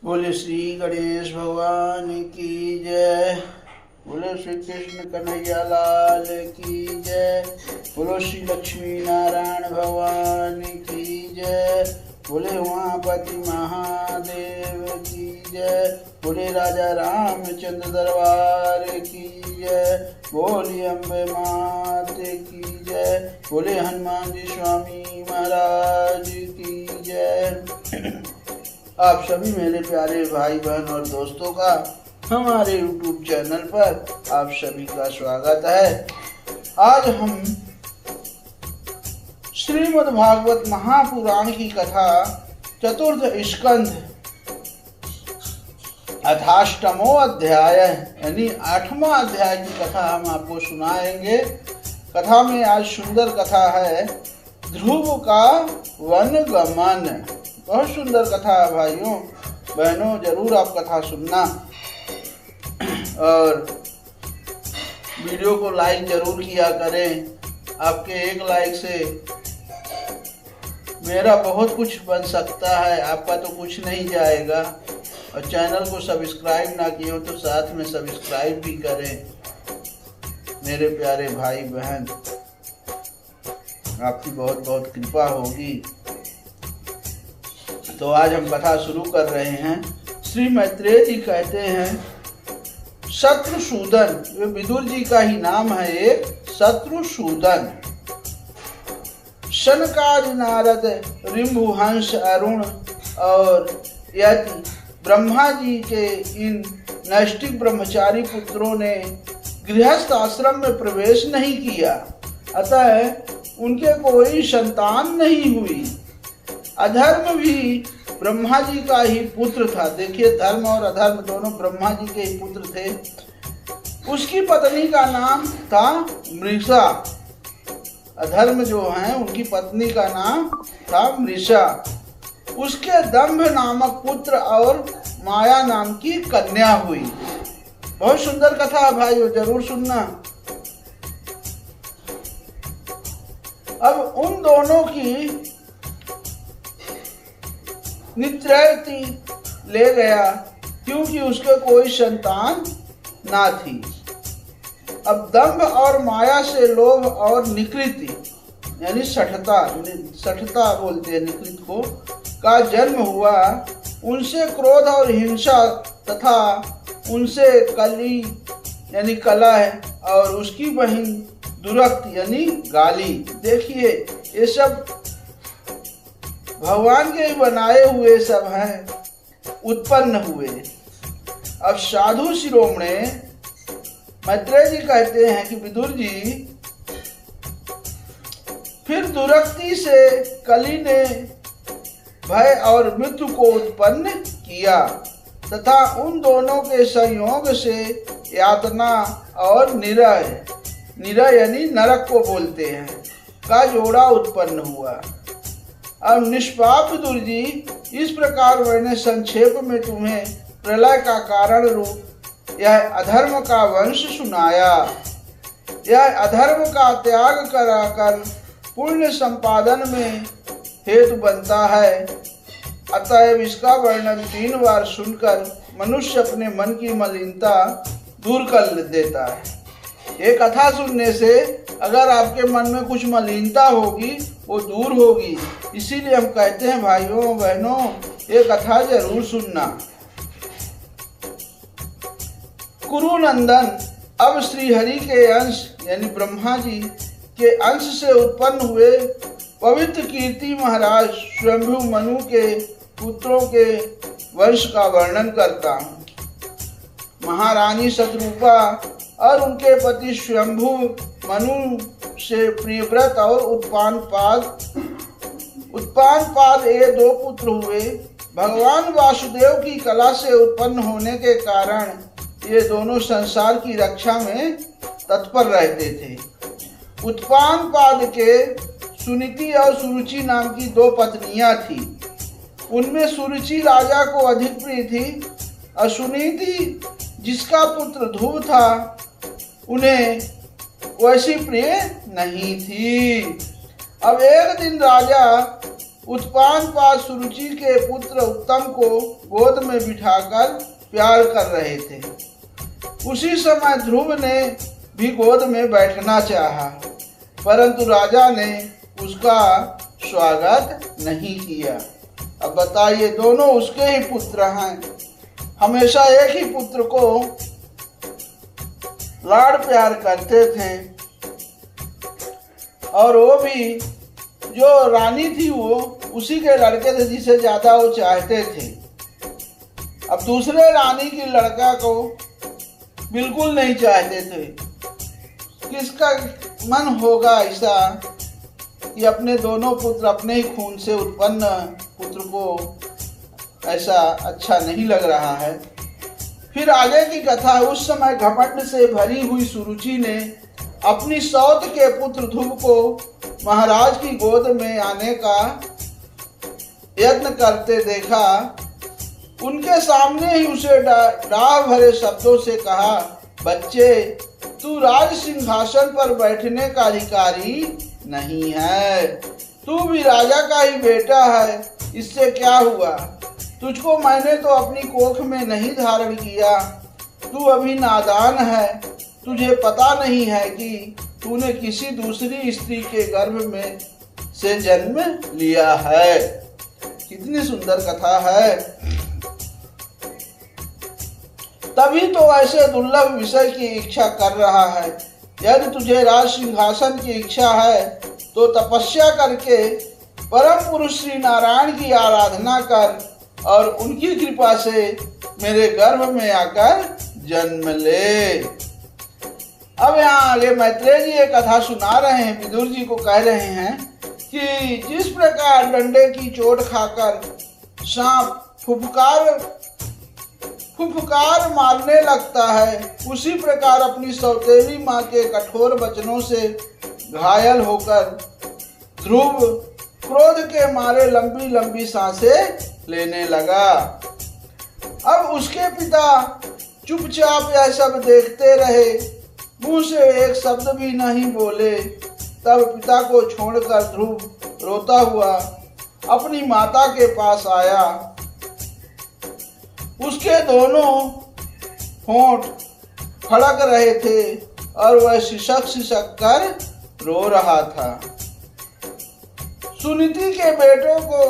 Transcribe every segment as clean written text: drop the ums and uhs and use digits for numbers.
बोले श्री गणेश भगवान की जय। बोले श्री कृष्ण कन्हैया लाल की जय। बोलो श्री लक्ष्मी नारायण भगवान की जय। बोले उमापति महादेव की जय। बोले राजा रामचंद्र दरबार की जय। बोली अम्बे माते की जय। बोले हनुमान जी स्वामी महाराज की जय। आप सभी मेरे प्यारे भाई बहन और दोस्तों का हमारे YouTube चैनल पर आप सभी का स्वागत है। आज हम श्रीमद् भागवत महापुराण की कथा चतुर्थ स्कंध अथाष्टमो अध्याय यानी 8वां अध्याय की कथा हम आपको सुनाएंगे। कथा में आज सुंदर कथा है ध्रुव का वन गमन। बहुत सुंदर कथा है भाइयों बहनों, जरूर आप कथा सुनना और वीडियो को लाइक जरूर किया करें। आपके एक लाइक से मेरा बहुत कुछ बन सकता है, आपका तो कुछ नहीं जाएगा। और चैनल को सब्सक्राइब ना किए हो तो साथ में सब्सक्राइब भी करें। मेरे प्यारे भाई बहन, आपकी बहुत बहुत कृपा होगी। तो आज हम कथा शुरू कर रहे हैं। श्री मैत्रेय जी कहते हैं शत्रुसूदन, ये विदुर जी का ही नाम है एक शत्रुसूदन। शनकादि नारद रिंभुहंस अरुण और यति ब्रह्मा जी के इन नैष्टिक ब्रह्मचारी पुत्रों ने गृहस्थ आश्रम में प्रवेश नहीं किया, अतः उनके कोई संतान नहीं हुई। अधर्म भी ब्रह्मा जी का ही पुत्र था। देखिए, धर्म और अधर्म दोनों ब्रह्मा जी के ही पुत्र थे। उसकी पत्नी का नाम था मृषा। अधर्म जो हैं उनकी पत्नी का नाम था मृषा। उसके दंभ नामक पुत्र और माया नाम की कन्या हुई। बहुत सुंदर कथा है भाइयों, जरूर सुनना। अब उन दोनों की नित्रयति ले गया क्योंकि उसके कोई संतान ना थी। अब दंभ और माया से लोभ और निकृति यानी सठता बोलते हैं निकृत को, का जन्म हुआ। उनसे क्रोध और हिंसा तथा उनसे कली यानी कलह और उसकी बहन दुरक्त यानी गाली। देखिए, ये सब भगवान के ही बनाए हुए सब हैं, उत्पन्न हुए। अब साधु शिरोमणे मैत्रेय जी कहते हैं कि विदुर जी, फिर दुरक्ति से कली ने भय और मृत्यु को उत्पन्न किया तथा उन दोनों के संयोग से यातना और निरय यानी नरक को बोलते हैं का जोड़ा उत्पन्न हुआ। अब निष्पाप विदुर जी, इस प्रकार मैंने संक्षेप में तुम्हें प्रलय का कारण रूप यह अधर्म का वंश सुनाया। यह अधर्म का त्याग कराकर पुण्य संपादन में हेतु बनता है। अतएव इसका वर्णन 3 बार सुनकर मनुष्य अपने मन की मलिनता दूर कर देता है। ये कथा सुनने से अगर आपके मन में कुछ मलिनता होगी वो दूर होगी। इसीलिए हम कहते हैं भाइयों बहनों, ये कथा जरूर सुनना। कुरुनंदन, अब श्री हरि के अंश यानी ब्रह्मा जी के अंश से उत्पन्न हुए पवित्र कीर्ति महाराज स्वयंभू मनु के पुत्रों के वंश का वर्णन करता हूँ। महारानी शत्रुपा और उनके पति स्वयंभू मनु से प्रियव्रत और उत्पानपाद ये 2 पुत्र हुए। भगवान वासुदेव की कला से उत्पन्न होने के कारण ये दोनों संसार की रक्षा में तत्पर रहते थे। उत्पानपाद के सुनीति और सुरुचि नाम की 2 पत्नियां थी। उनमें सुरुचि राजा को अधिक प्रिय थी और सुनीति जिसका पुत्र ध्रुव था उन्हें वैसी प्रिय नहीं थी। अब एक दिन राजा उत्पान पास सुरुचि के पुत्र उत्तम को गोद में बिठाकर प्यार कर रहे थे। उसी समय ध्रुव ने भी गोद में बैठना चाहा, परंतु राजा ने उसका स्वागत नहीं किया। अब बताइए, दोनों उसके ही पुत्र हैं, हमेशा एक ही पुत्र को लाड़ प्यार करते थे, और वो भी जो रानी थी वो उसी के लड़के थे जिसे ज्यादा वो चाहते थे। अब दूसरे रानी की लड़का को बिल्कुल नहीं चाहते थे। किसका मन होगा ऐसा कि अपने दोनों पुत्र अपने ही खून से उत्पन्न पुत्र को ऐसा अच्छा नहीं लग रहा है। फिर आगे की कथा, उस समय घमंड से भरी हुई सुरुचि ने अपनी सौत के पुत्र ध्रुव को महाराज की गोद में आने का यत्न करते देखा। उनके सामने ही उसे डाह भरे शब्दों से कहा, बच्चे, तू राज सिंहासन पर बैठने का अधिकारी नहीं है। तू भी राजा का ही बेटा है, इससे क्या हुआ? तुझको मैंने तो अपनी कोख में नहीं धारण किया। तू अभी नादान है, तुझे पता नहीं है कि तूने किसी दूसरी स्त्री के गर्भ में से जन्म लिया है। कितनी सुंदर कथा है। तभी तो ऐसे दुर्लभ विषय की इच्छा कर रहा है। यदि तुझे राज सिंहासन की इच्छा है तो तपस्या करके परम पुरुष श्री नारायण की आराधना कर और उनकी कृपा से मेरे गर्भ में आकर जन्म ले। अब यहाँ आगे मैत्रेय जी एक कथा सुना रहे हैं, विदुर जी को कह रहे हैं कि जिस प्रकार डंडे की चोट खाकर सांप फुफकार मारने लगता है, उसी प्रकार अपनी सौतेली माँ के कठोर वचनों से घायल होकर ध्रुव क्रोध के मारे लंबी लंबी सांसें लेने लगा। अब उसके पिता चुपचाप यह सब देखते रहे, मुंह से एक शब्द भी नहीं बोले। तब पिता को छोड़कर ध्रुव रोता हुआ अपनी माता के पास आया। उसके दोनों होंठ फड़क रहे थे और वह सिसक सिसक कर रो रहा था। सुनीति के बेटों को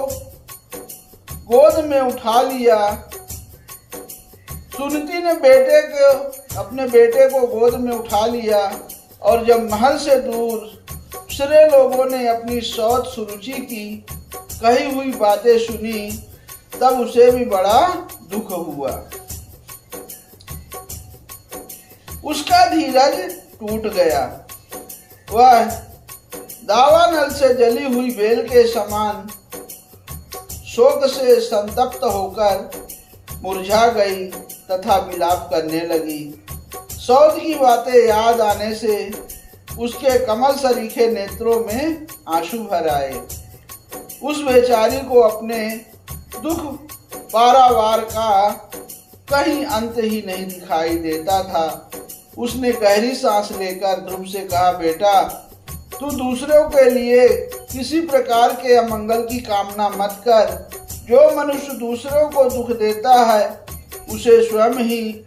गोद में उठा लिया। सुनीति ने अपने बेटे को गोद में उठा लिया और जब महल से दूसरे लोगों ने अपनी सौत सुरुचि की कही हुई बातें सुनी, तब उसे भी बड़ा दुख हुआ। उसका धीरज टूट गया। वह दावानल से जली हुई बेल के समान शोक से संतप्त होकर मुरझा गई तथा विलाप करने लगी। सौद की बातें याद आने से उसके कमल सरीखे नेत्रों में आंसू भर आए। उस बेचारी को अपने दुख पारावार का कहीं अंत ही नहीं दिखाई देता था। उसने गहरी सांस लेकर ध्रुव से कहा, बेटा, तू दूसरों के लिए किसी प्रकार के अमंगल की कामना मत कर। जो मनुष्य दूसरों को दुख देता है उसे स्वयं ही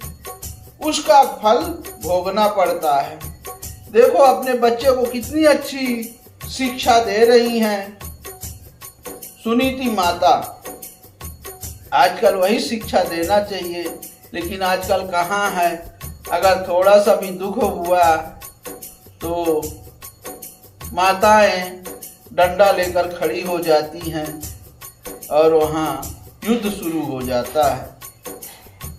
उसका फल भोगना पड़ता है। देखो अपने बच्चे को कितनी अच्छी शिक्षा दे रही हैं सुनीति माता। आजकल वही शिक्षा देना चाहिए, लेकिन आजकल कहाँ है। अगर थोड़ा सा भी दुख हुआ तो माताएं डंडा लेकर खड़ी हो जाती हैं और वहाँ युद्ध शुरू हो जाता है।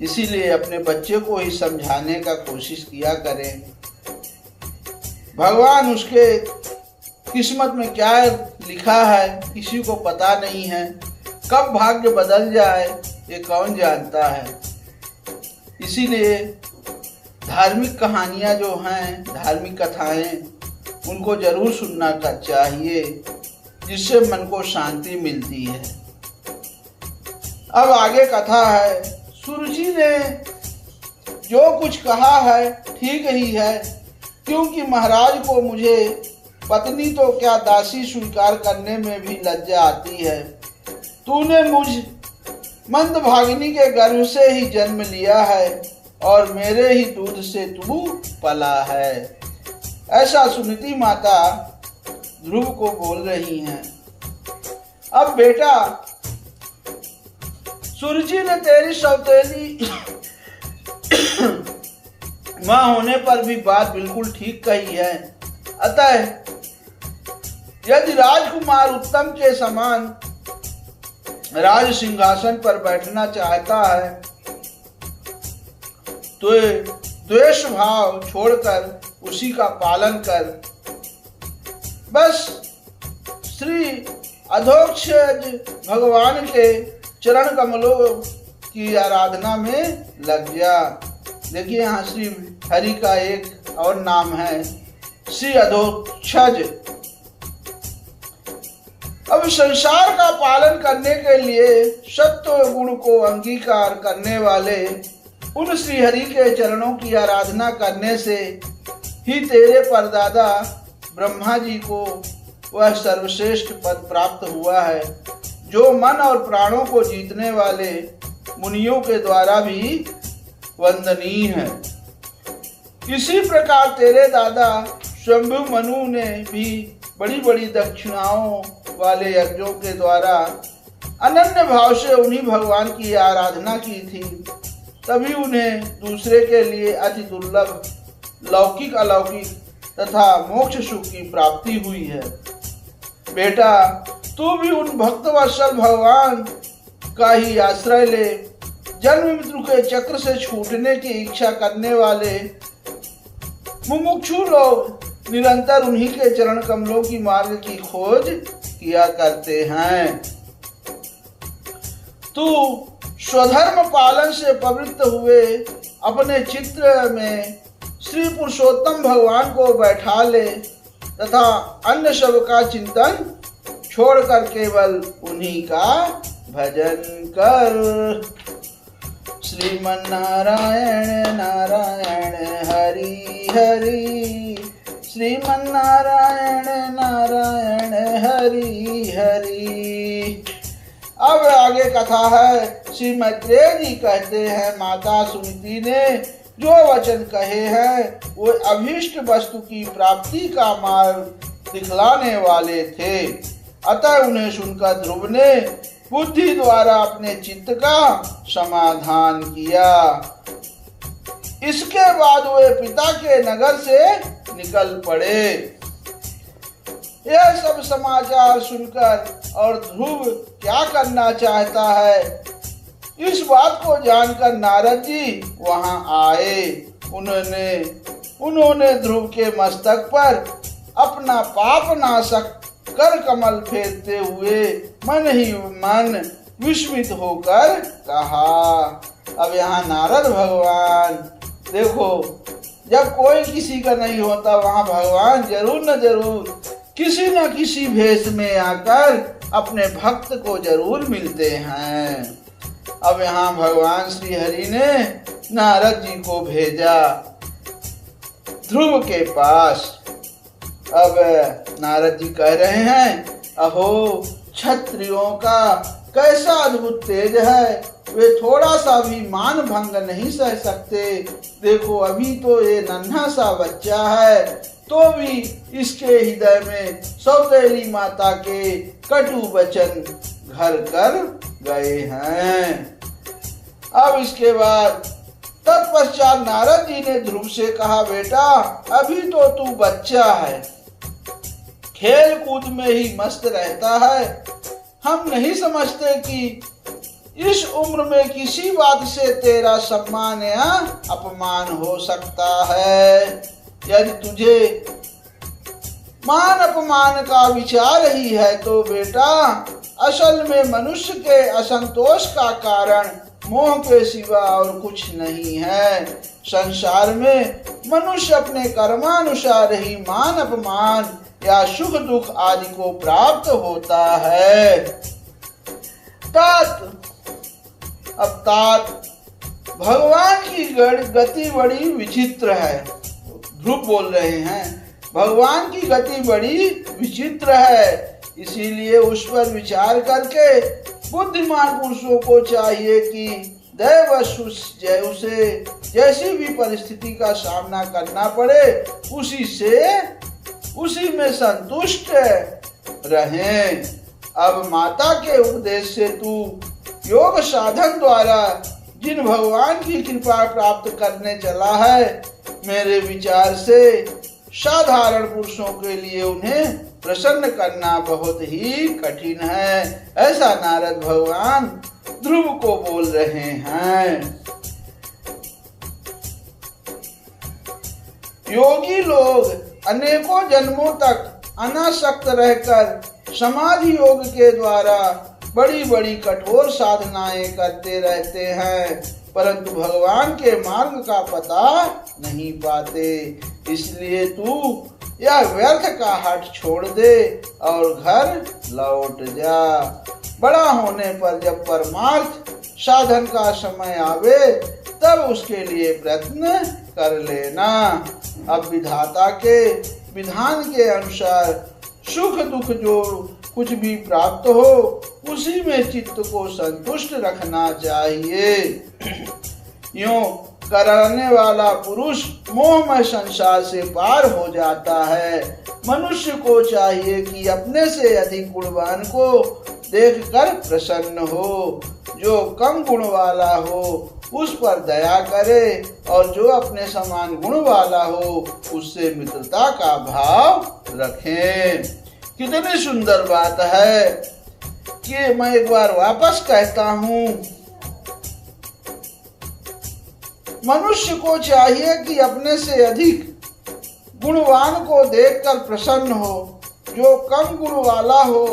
इसीलिए अपने बच्चे को ही समझाने का कोशिश किया करें। भगवान उसके किस्मत में क्या लिखा है किसी को पता नहीं है। कब भाग्य बदल जाए ये कौन जानता है। इसीलिए धार्मिक कहानियाँ जो हैं, धार्मिक कथाएं, उनको जरूर सुनना चाहिए, जिससे मन को शांति मिलती है। अब आगे कथा है। सुरुचि ने जो कुछ कहा है ठीक ही है, क्योंकि महाराज को मुझे पत्नी तो क्या दासी स्वीकार करने में भी लज्जा आती है। तूने मुझ मंदभागिनी के गर्भ से ही जन्म लिया है और मेरे ही दूध से तू पला है। ऐसा सुनीति माता ध्रुव को बोल रही हैं। अब बेटा, सुरुचि ने तेरी सौतेली मां होने पर भी बात बिल्कुल ठीक कही है। अतः यदि राजकुमार उत्तम के समान राज सिंहासन पर बैठना चाहता है तो द्वेष भाव छोड़कर उसी का पालन कर। बस श्री अधोक्षज भगवान के चरण कमलों की आराधना में लग जा। देखिए यहाँ श्री हरि का एक और नाम है श्री अधोक्षज। अब संसार का पालन करने के लिए सत्व गुण को अंगीकार करने वाले उन श्री हरि के चरणों की आराधना करने से ही तेरे परदादा ब्रह्मा जी को वह सर्वश्रेष्ठ पद प्राप्त हुआ है जो मन और प्राणों को जीतने वाले मुनियों के द्वारा भी वंदनीय है। इसी प्रकार तेरे दादा शंभु मनु ने भी बड़ी बड़ी दक्षिणाओं वाले यज्ञों के द्वारा अनन्य भाव से उन्हीं भगवान की आराधना की थी, तभी उन्हें दूसरे के लिए अति दुर्लभ लौकिक अलौकिक तथा मोक्ष सुख की प्राप्ति हुई है। बेटा, तू भी उन भक्तवत्सल भगवान का ही आश्रय ले। जन्म मृत्यु के चक्र से छूटने की इच्छा करने वाले मुमुक्षु लोग निरंतर उन्हीं के चरण कमलों की मार्ग की खोज किया करते हैं। तू स्वधर्म पालन से पवित्र हुए अपने चित्र में श्री पुरुषोत्तम भगवान को बैठा ले तथा अन्य सब का चिंतन छोड़कर केवल उन्हीं का भजन कर। श्रीमन्नारायण नारायण हरि हरि, श्रीमन्नारायण नारायण हरि हरि। अब आगे कथा है। श्री मैत्रेय जी कहते हैं, माता सुनीति ने जो वचन कहे हैं वो अभीष्ट वस्तु की प्राप्ति का मार्ग दिखलाने वाले थे। अतः उन्हें सुनकर ध्रुव ने बुद्धि द्वारा अपने चित्त का समाधान किया। इसके बाद वे पिता के नगर से निकल पड़े। यह सब समाचार सुनकर और ध्रुव क्या करना चाहता है इस बात को जानकर नारद जी वहां आए। उन्होंने ध्रुव के मस्तक पर अपना पाप नाशक कर कमल फेरते हुए मन ही मन विस्मित होकर कहा। अब यहाँ नारद भगवान देखो, जब कोई किसी का नहीं होता वहां भगवान जरूर न जरूर किसी न किसी भेष में आकर अपने भक्त को जरूर मिलते हैं। अब यहाँ भगवान श्री हरि ने नारद जी को भेजा ध्रुव के पास। अब नारद जी कह रहे हैं, अहो क्षत्रियों का कैसा अद्भुत तेज है, वे थोड़ा सा भी मान भंग नहीं सह सकते। देखो अभी तो ये नन्हा सा बच्चा है तो भी इसके हृदय में सौतेली माता के कटु वचन घर कर गए हैं। अब इसके बाद तत्पश्चात नारद जी ने ध्रुव से कहा, बेटा अभी तो तू बच्चा है, खेल कूद में ही मस्त रहता है। हम नहीं समझते कि इस उम्र में किसी बात से तेरा सम्मान या अपमान हो सकता है। यदि तुझे मान अपमान का विचार ही है तो बेटा असल में मनुष्य के असंतोष का कारण मोह के सिवा और कुछ नहीं है। संसार में मनुष्य अपने कर्मानुसार ही मान अपमान या सुख दुख आदि को प्राप्त होता है। तात भगवान की गति बड़ी विचित्र है। ध्रुव बोल रहे हैं, भगवान की गति बड़ी विचित्र है, इसीलिए उस पर विचार करके बुद्धिमान पुरुषों को चाहिए कि दैवश उसे जैसी भी परिस्थिति का सामना करना पड़े उसी में संतुष्ट रहें। अब माता के उपदेश से तू योग साधन द्वारा जिन भगवान की कृपा प्राप्त करने चला है, मेरे विचार से साधारण पुरुषों के लिए उन्हें प्रसन्न करना बहुत ही कठिन है। ऐसा नारद भगवान ध्रुव को बोल रहे हैं। योगी लोग अनेकों जन्मों तक अनासक्त रहकर समाधि योग के द्वारा बड़ी बड़ी कठोर साधनाएं करते रहते हैं, परंतु भगवान के मार्ग का पता नहीं पाते। इसलिए तू यह व्यर्थ का हठ छोड़ दे और घर लौट जा। बड़ा होने पर जब परमार्थ साधन का समय आवे तब उसके लिए प्रयत्न कर लेना। अब विधाता के विधान के अनुसार सुख दुख जो कुछ भी प्राप्त हो उसी में चित्त को संतुष्ट रखना चाहिए। यूं करने वाला पुरुष मोहमय संसार से पार हो जाता है। मनुष्य को चाहिए कि अपने से अधिक गुणवान को देखकर प्रसन्न हो, जो कम गुण वाला हो उस पर दया करे और जो अपने समान गुण वाला हो उससे मित्रता का भाव रखें। कितनी सुंदर बात है कि मैं एक बार वापस कहता हूँ, मनुष्य को चाहिए कि अपने से अधिक गुणवान को देखकर प्रसन्न हो, जो कम गुण वाला हो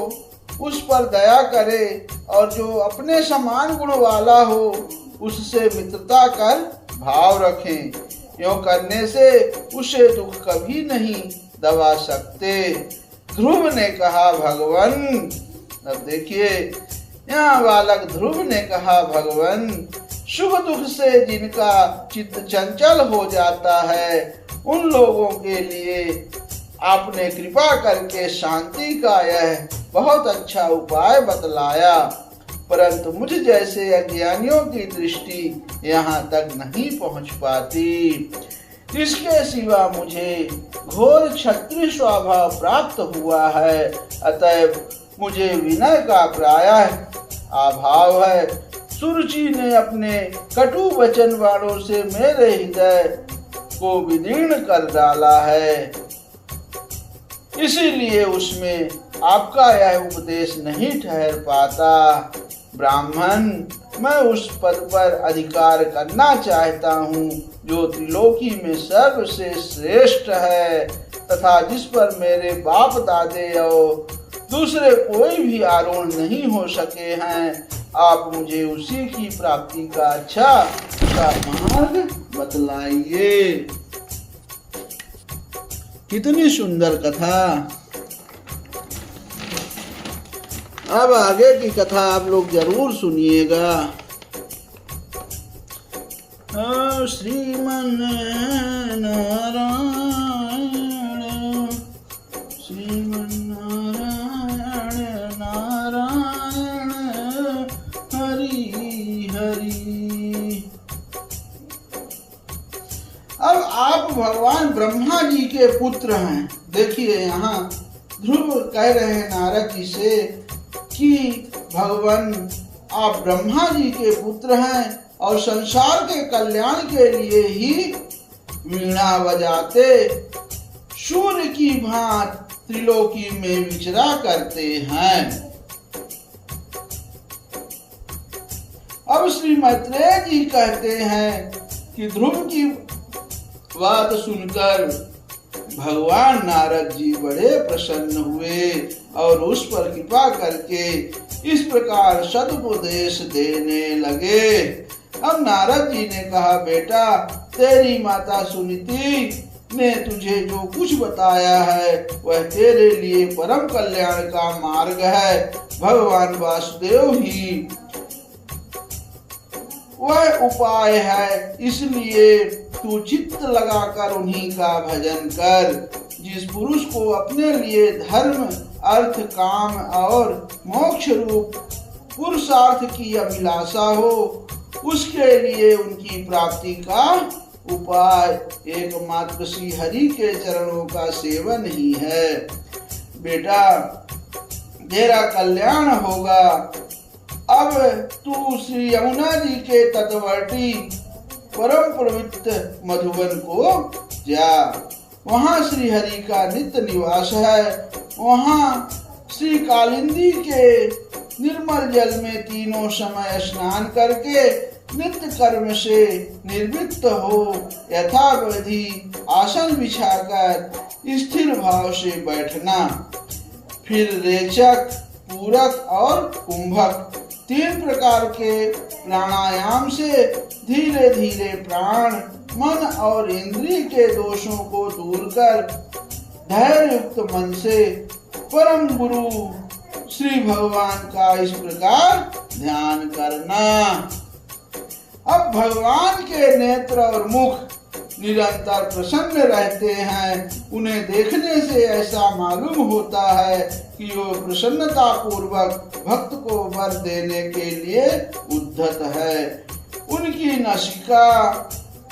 उस पर दया करे और जो अपने समान गुण वाला हो उससे मित्रता कर भाव रखें। यूं करने से उसे दुख कभी नहीं दबा सकते। ध्रुव ने कहा भगवान, अब देखिए यहाँ बालक ध्रुव ने कहा भगवान, सुख दुख से जिनका चित्त चंचल हो जाता है उन लोगों के लिए आपने कृपा करके शांति का यह बहुत अच्छा उपाय बतलाया, परंतु मुझ जैसे अज्ञानियों की दृष्टि यहाँ तक नहीं पहुँच पाती। इसके सिवा मुझे घोर क्षत्रिय स्वभाव प्राप्त हुआ है, अतएव मुझे विनय का प्रायः अभाव है। सुरुचि ने अपने कटु वचन वाणों से मेरे हृदय को विदीर्ण कर डाला है, इसीलिए उसमें आपका यह उपदेश नहीं ठहर पाता। ब्राह्मण, मैं उस पद पर अधिकार करना चाहता हूँ जो त्रिलोकी में सबसे श्रेष्ठ है तथा जिस पर मेरे बाप दादे और दूसरे कोई भी आरोहण नहीं हो सके हैं। आप मुझे उसी की प्राप्ति का अच्छा मार्ग बतलाइए। कितनी सुंदर कथा। अब आगे की कथा आप लोग जरूर सुनिएगा। श्रीमन नारायण श्रीमन नारायण नारायण हरि हरि। अब आप भगवान ब्रह्मा जी के पुत्र हैं। देखिए यहाँ ध्रुव कह रहे हैं नारद जी से कि भगवान आप ब्रह्मा जी के पुत्र हैं और संसार के कल्याण के लिए ही वीणा बजाते सूर्य की भांति त्रिलोकी में विचरा करते हैं। अब श्री मैत्रेय जी कहते हैं कि ध्रुव की बात सुनकर भगवान नारद जी बड़े प्रसन्न हुए और उस पर कृपा करके इस प्रकार सदुपदेश देने लगे। अब नारद जी ने कहा, बेटा तेरी माता सुनीति ने तुझे जो कुछ बताया है वह तेरे लिए परम कल्याण का मार्ग है। भगवान वासुदेव ही वह उपाय है, इसलिए तू चित्त लगाकर उन्हीं का भजन कर। जिस पुरुष को अपने लिए धर्म, अर्थ, काम और मोक्ष रूप पुरुषार्थ की अभिलाषा हो, उसके लिए उनकी प्राप्ति का उपाय एकमात्र श्री हरि के चरणों का सेवन ही है। बेटा, तेरा कल्याण होगा। अब तू श्री यमुना जी के तटवर्ती परम पवित्र मधुबन को जा। वहाँ श्री हरि का नित्य निवास है। वहाँ श्री कालिंदी के निर्मल जल में तीनों समय स्नान करके नित्य कर्म से निर्वृत्त हो यथाविधि आसन बिछाकर स्थिर भाव से बैठना। फिर रेचक, पूरक और कुंभक 3 प्रकार के प्राणायाम से धीरे धीरे प्राण, मन और इंद्रिय के दोषों को दूर कर धैर्य युक्त मन से परम गुरु श्री भगवान का इस प्रकार ध्यान करना। अब भगवान के नेत्र और मुख निरंतर प्रसन्न रहते हैं। उन्हें देखने से ऐसा मालूम होता है कि वो प्रसन्नता पूर्वक भक्त को वर देने के लिए उद्धत है। उनकी नासिका,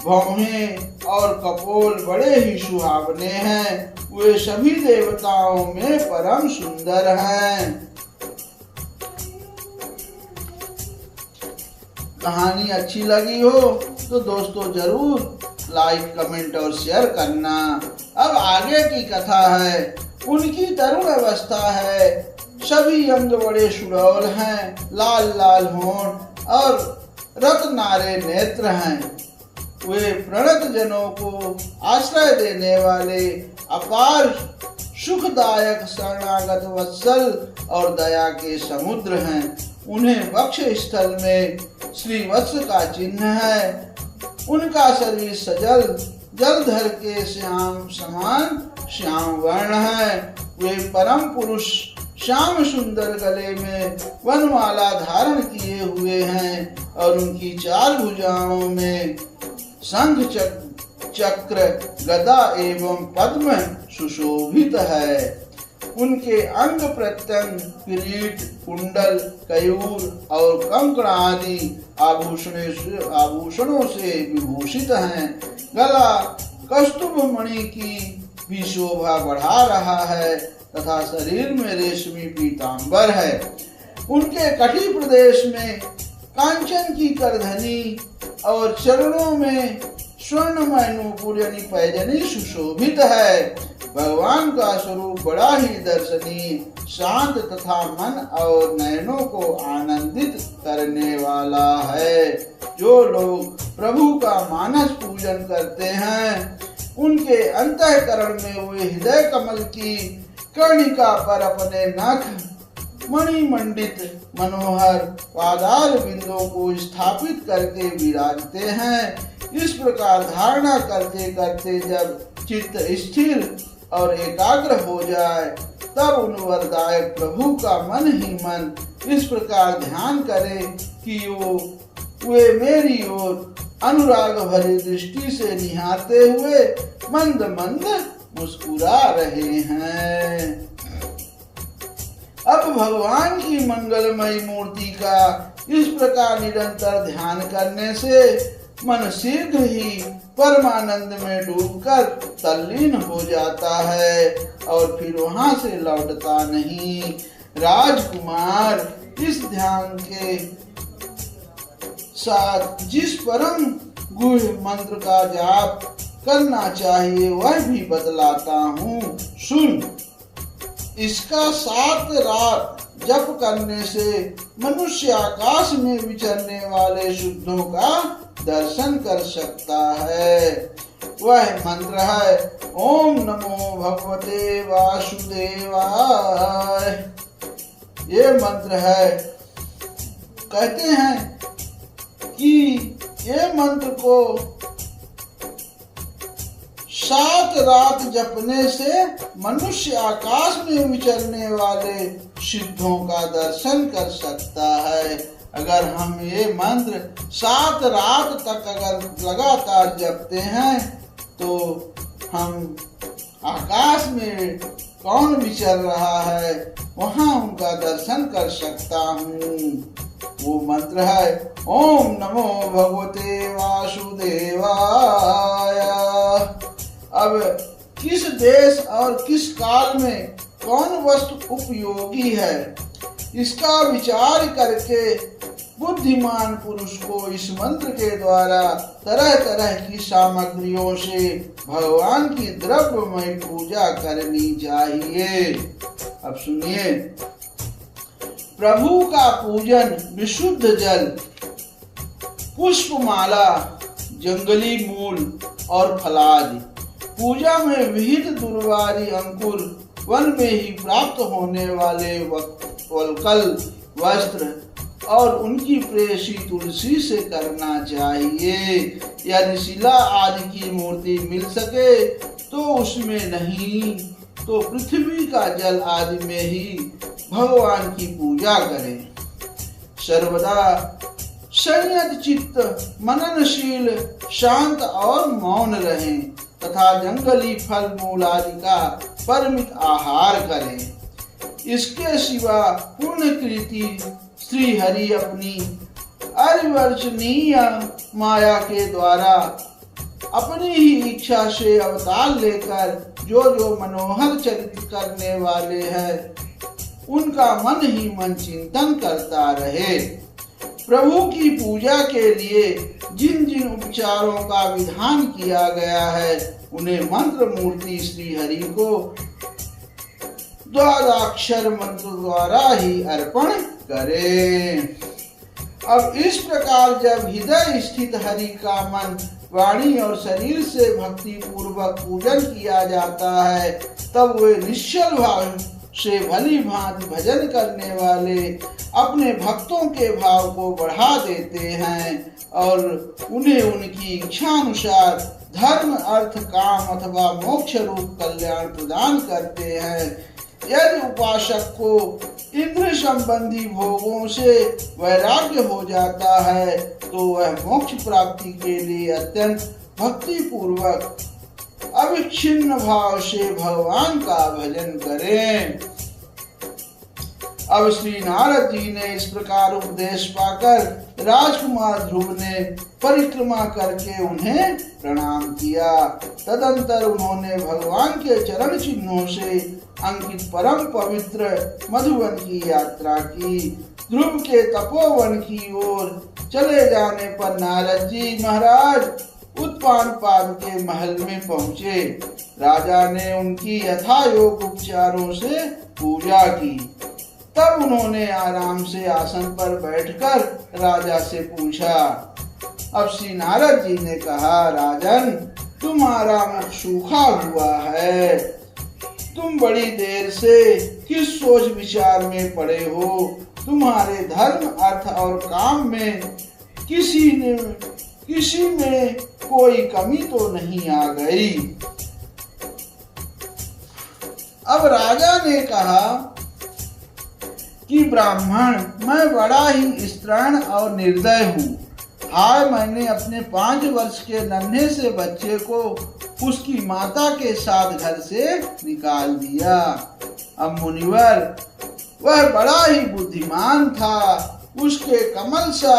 भौहें और कपोल बड़े ही सुहावने हैं। वे सभी देवताओं में परम सुंदर हैं। कहानी अच्छी लगी हो तो दोस्तों जरूर लाइक, कमेंट और शेयर करना। अब आगे की कथा है। उनकी तरुण अवस्था है। सभी अंग बड़े सुडौल हैं। लाल लाल होंठ और रत्नारे नेत्र हैं। वे प्रणत जनों को आश्रय देने वाले अपार सुखदायक शरणागत वत्सल और दया के समुद्र हैं। उन्हें वक्ष स्थल में श्री वत्स का चिन्ह है। उनका शरीर सजल जलधर के श्याम समान श्याम वर्ण है। वे परम पुरुष श्याम सुंदर गले में वनमाला धारण किए हुए हैं और उनकी 4 भुजाओं में शंख, चक्र, गदा एवं पद्म सुशोभित है। उनके अंग प्रत्यंग किरीट, कुंडल, कयूर और कंकड़ आदि आभूषणों से विभूषित हैं। गला कस्तुभ मणि की भी शोभा बढ़ा रहा है तथा शरीर में रेशमी पीतांबर है। उनके कटी प्रदेश में कांचन की करधनी और चरणों में स्वर्णमय नूपुर यानी पैजनी सुशोभित है। भगवान का स्वरूप बड़ा ही दर्शनीय, शांत तथा मन और नयनों को आनंदित करने वाला है। जो लोग प्रभु का मानस पूजन करते हैं उनके अंतःकरण में वे हृदय कमल की कर्णिका पर अपने नख मणिमंडित मनोहर पादार बिंदों को स्थापित करके विराजते हैं। इस प्रकार धारणा करते करते जब चित्त स्थिर और एकाग्र हो जाए तब उन वरदायक प्रभु का मन ही मन इस प्रकार ध्यान करे कि वे मेरी ओर अनुराग भरी दृष्टि से निहारते हुए मंद मंद मुस्कुरा रहे हैं। अब भगवान की मंगलमयी मूर्ति का इस प्रकार निरंतर ध्यान करने से मन शीघ्र ही परमानंद में डूबकर तल्लीन हो जाता है और फिर वहां से लौटता नहीं। राजकुमार, इस ध्यान के साथ जिस परम गुह्य मंत्र का जाप करना चाहिए वह भी बतलाता हूँ, सुन। इसका 7 रात जप करने से मनुष्य आकाश में विचरने वाले शुद्धों का दर्शन कर सकता है। वह मंत्र है ओम नमो भगवते वासुदेवाय। ये मंत्र है। कहते हैं कि ये मंत्र को 7 रात जपने से मनुष्य आकाश में विचरने वाले सिद्धों का दर्शन कर सकता है। अगर हम ये मंत्र 7 रात तक अगर लगातार जपते हैं तो हम आकाश में कौन विचर रहा है वहां उनका दर्शन कर सकता हूँ। वो मंत्र है ओम नमो भगवते वासुदेवाय। अब किस देश और किस काल में कौन वस्तु उपयोगी है, इसका विचार करके बुद्धिमान पुरुष को इस मंत्र के द्वारा तरह तरह की सामग्रियों से भगवान की द्रव्यमय पूजा करनी चाहिए। अब सुनिए, प्रभु का पूजन विशुद्ध जल, पुष्पमाला, जंगली मूल और फलादि, पूजा में विहित दुर्वारी अंकुर, वन में ही प्राप्त होने वाले वल्कल वस्त्र और उनकी प्रेयसी तुलसी से करना चाहिए। यदि शिला आदि की मूर्ति मिल सके तो उसमें नहीं तो पृथ्वी का जल आदि में ही भगवान की पूजा करें। सर्वदा संयत चित्त, मननशील, शांत और मौन रहें तथा जंगली फल मूल आदि का परिमित आहार करें। इसके सिवा पूर्ण कृति श्री हरि अपनी अनिवर्चनीय माया के द्वारा अपनी ही इच्छा से अवतार लेकर जो जो मनोहर चरित्र करने वाले हैं उनका मन ही मन चिंतन करता रहे। प्रभु की पूजा के लिए जिन जिन उपचारों का विधान किया गया है उन्हें मंत्र मूर्ति श्री हरि को द्वादशाक्षर मंत्र द्वारा ही अर्पण करें। अब इस प्रकार जब हृदय स्थित हरि का मन, वाणी और शरीर से भक्ति पूर्वक पूजन किया जाता है तब वे निश्चल भाव से भली भांति भजन करने वाले अपने भक्तों के भाव को बढ़ा देते हैं और उन्हें उनकी इच्छानुसार धर्म, अर्थ, काम अथवा मोक्ष रूप कल्याण प्रदान करते हैं। यदि उपासक को इंद्र संबंधी भोगों से वैराग्य हो जाता है तो वह मोक्ष प्राप्ति के लिए अत्यंत भक्ति पूर्वक अविच्छिन्न भाव से भगवान का भजन करें। अब श्री नारद जी ने इस प्रकार उपदेश पाकर राजकुमार ध्रुव ने परिक्रमा करके उन्हें प्रणाम किया। तदंतर उन्होंने भगवान के चरण चिन्हों से अंकित परम पवित्र मधुवन की यात्रा की। ध्रुव के तपोवन की ओर चले जाने पर नारद जी महाराज उत्पानपाद के महल में पहुँचे। राजा ने उनकी यथायोग उपचारों से पूजा की। तब उन्होंने आराम से आसन पर बैठकर राजा से पूछा। अब श्री नारद जी ने कहा, राजन, तुम्हारा मुख सूखा हुआ है, तुम बड़ी देर से किस सोच विचार में पड़े हो। तुम्हारे धर्म, अर्थ और काम में किसी में कोई कमी तो नहीं आ गई। अब राजा ने कहा कि ब्राह्मण, मैं बड़ा ही स्त्रीण और निर्दय हूँ। हाय, मैंने अपने 5 वर्ष के नन्हे से बच्चे को उसकी माता के साथ घर से निकाल दिया। अब मुनिवर, वह बड़ा ही बुद्धिमान था, उसके कमल सा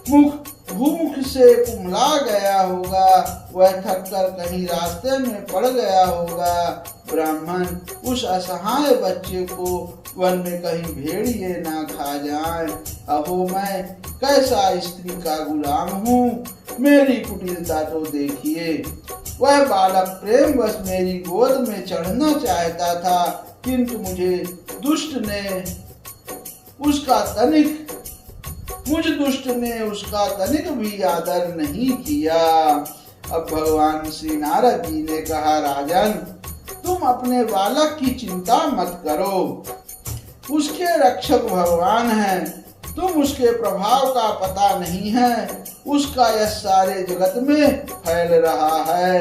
मुख भूख से कुमला गया होगा, वह थककर कहीं रास्ते में पड़ गया होगा। ब्राह्मण, उस असहाय बच्चे को वन में कहीं भेड़िए ना खा जाए। अहो, मैं कैसा स्त्री का गुलाम हूँ, मेरी कुटिलता तो देखिए। वह बालक प्रेमवश मेरी गोद में चढ़ना चाहता था, किंतु मुझ दुष्ट ने उसका तनिक भी आदर नहीं किया। अब भगवान श्री नारद जी ने कहा, राजन, तुम अपने बालक की चिंता मत करो, उसके रक्षक भगवान हैं। तुम उसके प्रभाव का पता नहीं है, उसका यह सारे जगत में फैल रहा है।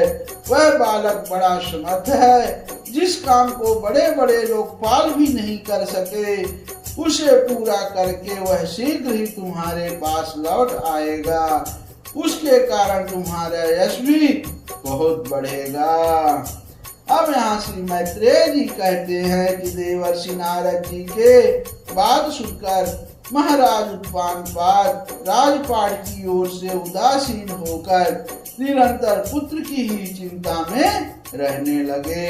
वह बालक बड़ा समर्थ है, जिस काम को बड़े बड़े लोकपाल भी नहीं कर सके, उसे पूरा करके वह शीघ्र ही तुम्हारे पास लौट आएगा। उसके कारण तुम्हारा यश भी बहुत बढ़ेगा। अब यहाँ श्री मैत्रेय जी कहते हैं कि देवर्षि नारद जी के बात सुनकर महाराज उत्पानपाद राजपाट की ओर से उदासीन होकर निरंतर पुत्र की ही चिंता में रहने लगे।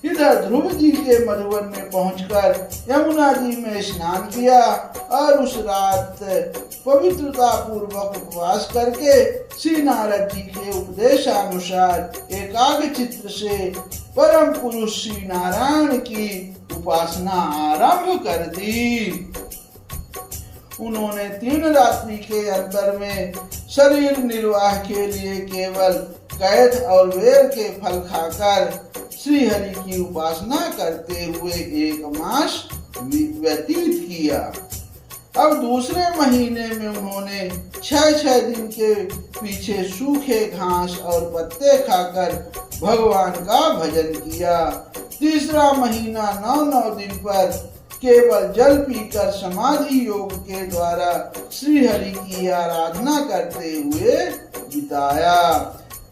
इधर ध्रुव जी के मधुवन में पहुंचकर यमुना जी में स्नान किया और उस रात पवित्रता पूर्वक उपवास करके श्री नारद जी के उपदेशानुसार एकाग्र चित्त से परम पुरुष श्री नारायण की उपासना आरंभ कर दी। उन्होंने 3 रात्रि के अंतर में शरीर निर्वाह के लिए केवल कैथ और वेर के फल खाकर श्री हरि की उपासना करते हुए 1 मास व्यतीत किया। अब दूसरे महीने में उन्होंने 6 दिन के पीछे सूखे घास और पत्ते खाकर भगवान का भजन किया। तीसरा महीना 9 दिन पर केवल जल पीकर समाधि योग के द्वारा श्री हरि की आराधना करते हुए बिताया।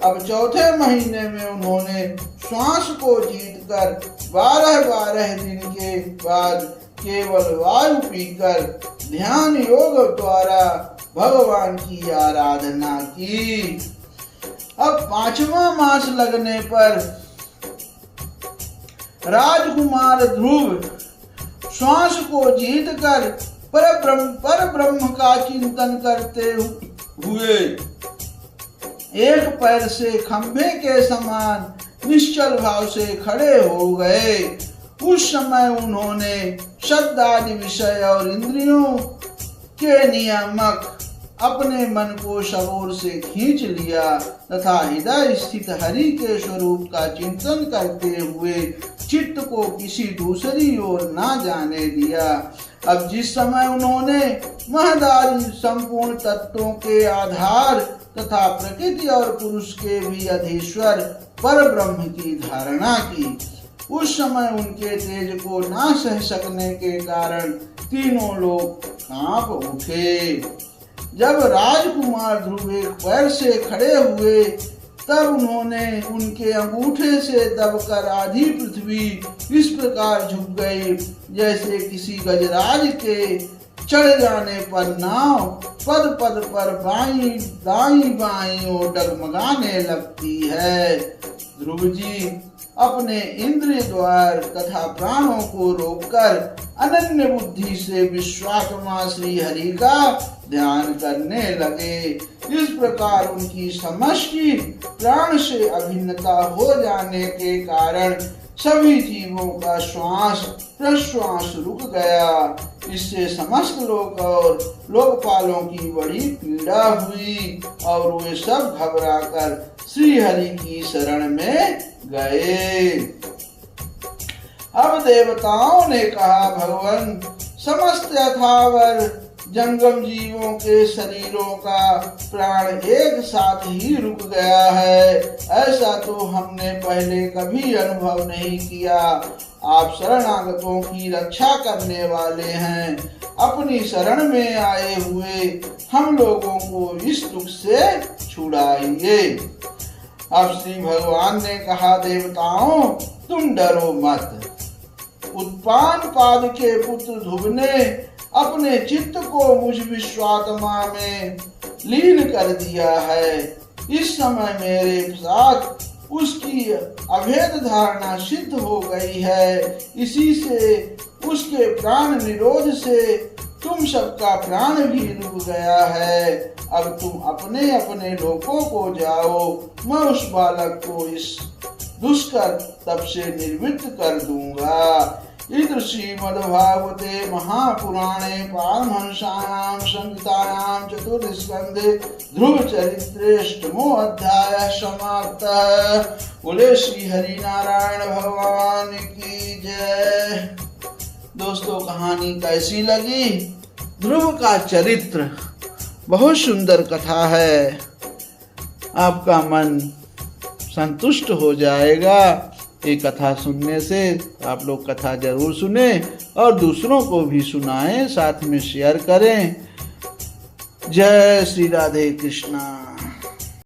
अब चौथे महीने में उन्होंने श्वास को जीतकर 12 दिन के बाद केवल वायु पीकर ध्यान योग द्वारा भगवान की आराधना की। अब 5वां मास लगने पर राजकुमार ध्रुव श्वास को जीतकर पर ब्रह्म का चिंतन करते हुए एक पैर से खंभे के समान निश्चल भाव से खड़े हो गए। उस समय उन्होंने शब्द आदि विषय और इंद्रियों के नियामक अपने मन को सबोर से खींच लिया तथा हृदय स्थित हरि के स्वरूप का चिंतन करते हुए चित्त को किसी दूसरी ओर ना जाने दिया। अब जिस समय उन्होंने महदारी संपूर्ण तत्वों के आधार तथा प्रकृति और पुरुष के भी अधीश्वर पर ब्रह्म की धारणा की, उस समय उनके तेज को ना सह सकने के कारण तीनों लोग कांप उठे। जब राजकुमार ध्रुव एक पैर से खड़े हुए तब उन्होंने उनके अंगूठे से दबकर आधी पृथ्वी इस प्रकार झुक गई जैसे किसी गजराज के चढ़ जाने पर नाव पद पद पर दाईं बाईं ओर डगमगाने लगती है। ध्रुव जी अपने इंद्रिय द्वार तथा प्राणों को रोककर अनन्य बुद्धि से विश्वात्मा श्री हरि का ध्यान करने लगे। इस प्रकार उनकी समष्टि प्राण से अभिन्नता हो जाने के कारण सभी जीवों का श्वास प्रश्वास रुक गया। इससे समस्त लोक और लोकपालों की बड़ी पीड़ा हुई और वे सब घबराकर श्री हरि की शरण में गए। अब देवताओं ने कहा, भगवान समस्त यथावर जंगम जीवों के शरीरों का प्राण एक साथ ही रुक गया है, ऐसा तो हमने पहले कभी अनुभव नहीं किया। आप शरणागतों की रक्षा करने वाले हैं, अपनी शरण में आए हुए हम लोगों को इस दुख से छुड़ाइए। अब श्री भगवान ने कहा, देवताओं तुम डरो मत। उत्पानपाद के पुत्र ध्रुव ने अपने चित्त को मुझ विश्वात्मा में लीन कर दिया है। इस समय मेरे साथ उसकी अभेद धारणा सिद्ध हो गई है। इसी से उसके प्राण निरोध से तुम सबका प्राण भी रुक गया है। अब तुम अपने अपने लोकों को जाओ, मैं उस बालक को इस दुष्कर तप से निर्वृत्त कर दूंगा। इधर श्रीमद्भागवते महापुराणे पारमहंस्यां संहितायां चतुर्थ स्कंधे ध्रुव चरित्रे अष्टमो अध्याय समाप्त। बोले श्री हरि नारायण भगवान की जय। दोस्तों कहानी कैसी लगी? ध्रुव का चरित्र बहुत सुंदर कथा है, आपका मन संतुष्ट हो जाएगा। ये कथा सुनने से आप लोग कथा जरूर सुने और दूसरों को भी सुनाएं, साथ में शेयर करें। जय श्री राधे कृष्णा।